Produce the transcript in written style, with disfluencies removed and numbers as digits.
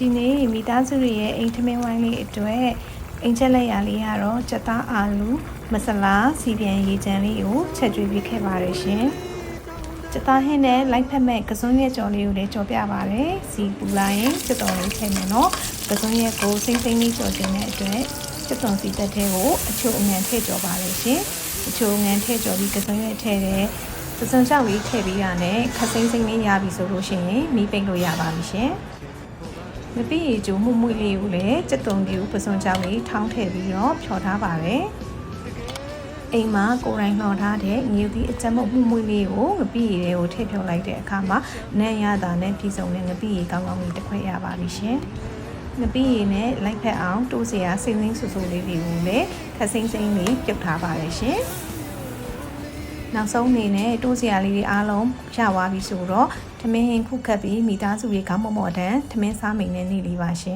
ဒီနေ့မိသားစုရဲ့အိမ်ထမင်းဝိုင်းလေးအတွက်အိမ်ချက်လက်ရလေးကတော့ကြက်သားအာလူမဆလာစီပြန်ရေချမ်းလေးကိုချက်ကျွေးပေးခဲ့ပါတယ်ရှင်ကြက်သားဟင်းနဲ့လိုက်ဖက်မဲ့ကစွန်းရဲ့ကြော်လေးကိုလည်းကြော်ပြပါတယ်စီပူလာရင်ကြက်တော်လေးထည့်မယ်နော်ကစွန်းရဲ့ကိုစိမ့်စိမ့်လေးကြော်ခြင်းတဲ့အတွက်ကြက်တော်စီတက်တဲ့ကိုအချို့အငံထည့်ကြော်ပါတယ်ရှင်အချို့အငံထည့်ကြော်ပြီးကစွန်းရဲ့ထည့်တဲ့ကစွန်းချောက်လေးထည့်ပြီးရနဲ့ခစိမ့်စိမ့်လေးရပြီဆိုလို့ရှိရင်မီးပိတ်လို့ရပါပြီရှင်မပီးရီကျိုးမှုမှုလေးကိုလည်းကြက်တုံကြီးကိုပစွန်ချောင်းလေးထောင်းထည့်ပြီးတော့ဖြော်ထားပါတယ်။အိမ်မှာကိုယ်တိုင်လှော်ထားတဲ့ငရုတ်သီးအကြက်မုတ်မှုမှုလေးကိုငပီးရီလေးကိုထည့်ဖြော်လိုက်တဲ့အခါမှာနံ့ရတာနဲ့ပြည်စုံတဲ့ငပီးရီကောင်းကောင်းလေးတစ်ခွက်ရပါပြီရှင်။ငပီးရီနဲ့လိုက်ဖက်အောင်တိုးစရာစိမ့်စိမ့်ဆူဆူလေးတွေကိုလည်းခက်စိမ့်စိမ့်လေးပြုတ်ထားပါတယ်ရှင်။နောက်ဆုံးအနေနဲ့တိုးစရာလေးတွေအားလုံးရသွားပြီဆိုတော့ထမင်းဟင်းခုခတ်ပြီးမိသားစုတွေခေါင်းမော့မော့တန်းထမင်းစားမိန်တဲ့နေ့လေးပါရှင်